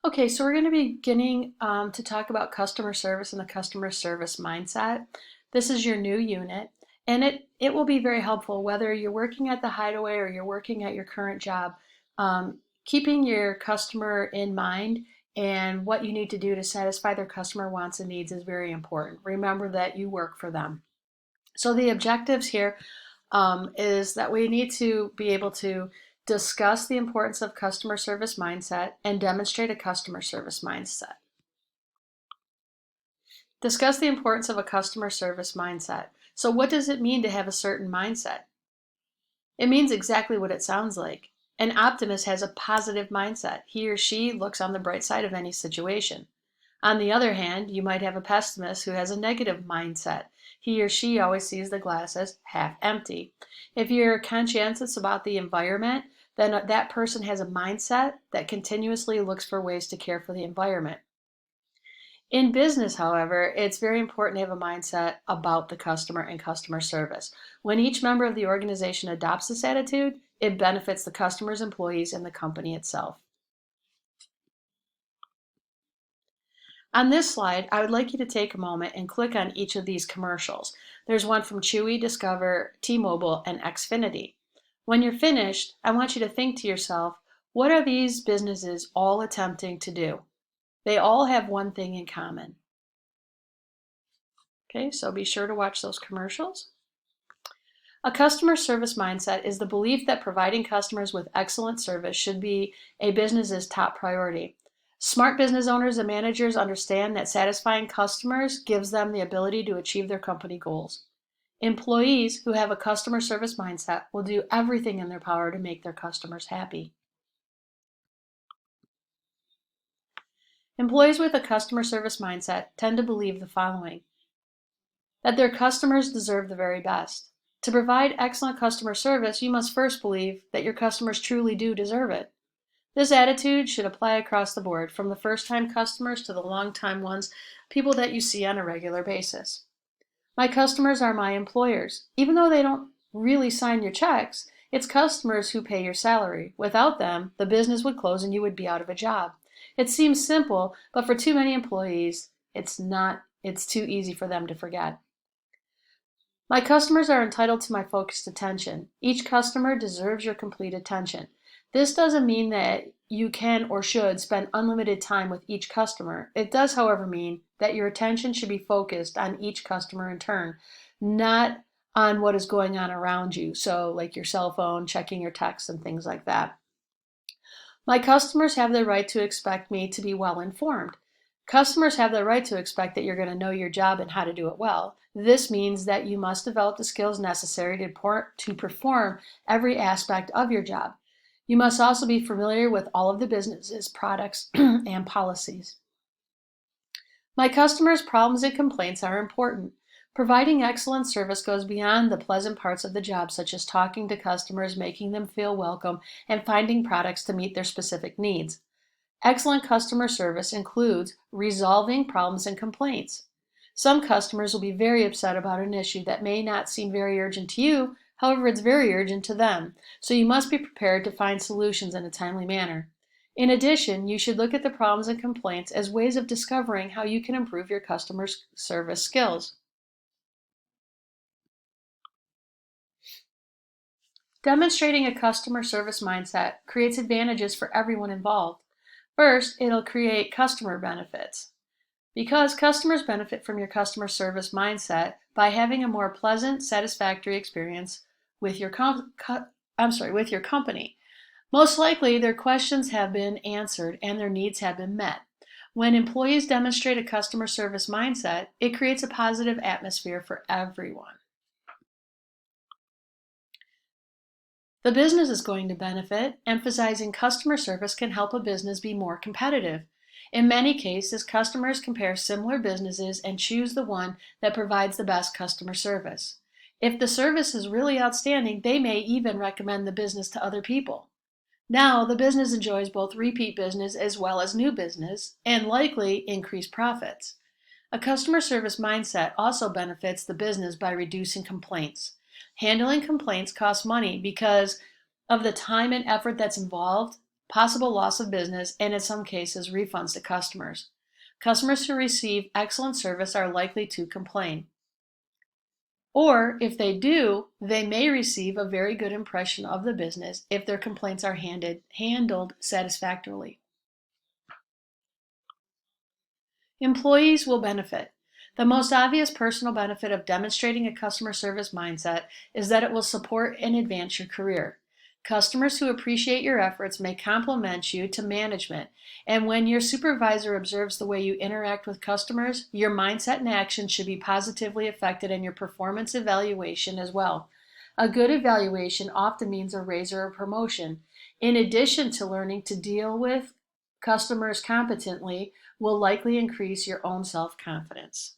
Okay, so we're going to be beginning to talk about customer service and the customer service mindset. This is your new unit, and it will be very helpful whether you're working at the Hideaway or you're working at your current job. Keeping your customer in mind and what you need to do to satisfy their customer wants and needs is very important. Remember that you work for them. So the objectives here is that we need to be able to discuss the importance of customer service mindset and demonstrate a customer service mindset. Discuss the importance of a customer service mindset. So what does it mean to have a certain mindset? It means exactly what it sounds like. An optimist has a positive mindset. He or she looks on the bright side of any situation. On the other hand, you might have a pessimist who has a negative mindset. He or she always sees the glass as half empty. If you're conscientious about the environment, then that person has a mindset that continuously looks for ways to care for the environment. In business, however, it's very important to have a mindset about the customer and customer service. When each member of the organization adopts this attitude, it benefits the customers, employees, and the company itself. On this slide, I would like you to take a moment and click on each of these commercials. There's one from Chewy, Discover, T-Mobile, and Xfinity. When you're finished, I want you to think to yourself, what are these businesses all attempting to do? They all have one thing in common. Okay, so be sure to watch those commercials. A customer service mindset is the belief that providing customers with excellent service should be a business's top priority. Smart business owners and managers understand that satisfying customers gives them the ability to achieve their company goals. Employees who have a customer service mindset will do everything in their power to make their customers happy. Employees with a customer service mindset tend to believe the following: that their customers deserve the very best. To provide excellent customer service, you must first believe that your customers truly do deserve it. This attitude should apply across the board, from the first-time customers to the long-time ones, people that you see on a regular basis. My customers are my employers. Even though they don't really sign your checks, it's customers who pay your salary. Without them, the business would close and you would be out of a job. It seems simple, but for too many employees, it's not. It's too easy for them to forget. My customers are entitled to my focused attention. Each customer deserves your complete attention. This doesn't mean that you can or should spend unlimited time with each customer. It does, however, mean that your attention should be focused on each customer in turn, not on what is going on around you. So, like your cell phone, checking your texts, and things like that. My customers have the right to expect me to be well informed. Customers have the right to expect that you're going to know your job and how to do it well. This means that you must develop the skills necessary to perform every aspect of your job. You must also be familiar with all of the business's products and policies. My customers' problems and complaints are important. Providing excellent service goes beyond the pleasant parts of the job, such as talking to customers, making them feel welcome, and finding products to meet their specific needs. Excellent customer service includes resolving problems and complaints. Some customers will be very upset about an issue that may not seem very urgent to you, however, it's very urgent to them, so you must be prepared to find solutions in a timely manner. In addition, you should look at the problems and complaints as ways of discovering how you can improve your customer service skills. Demonstrating a customer service mindset creates advantages for everyone involved. First, it'll create customer benefits. Because customers benefit from your customer service mindset by having a more pleasant, satisfactory experience with with your company. Most likely, their questions have been answered and their needs have been met. When employees demonstrate a customer service mindset, it creates a positive atmosphere for everyone. The business is going to benefit. Emphasizing customer service can help a business be more competitive. In many cases, customers compare similar businesses and choose the one that provides the best customer service. If the service is really outstanding, they may even recommend the business to other people. Now, the business enjoys both repeat business as well as new business and likely increased profits. A customer service mindset also benefits the business by reducing complaints. Handling complaints costs money because of the time and effort that's involved possible loss of business, and in some cases, refunds to customers. Customers who receive excellent service are likely to complain. Or if they do, they may receive a very good impression of the business if their complaints are handled satisfactorily. Employees will benefit. The most obvious personal benefit of demonstrating a customer service mindset is that it will support and advance your career. Customers who appreciate your efforts may compliment you to management, and when your supervisor observes the way you interact with customers, your mindset and action should be positively affected in your performance evaluation as well. A good evaluation often means a raise or a promotion. In addition to learning to deal with customers competently, will likely increase your own self-confidence.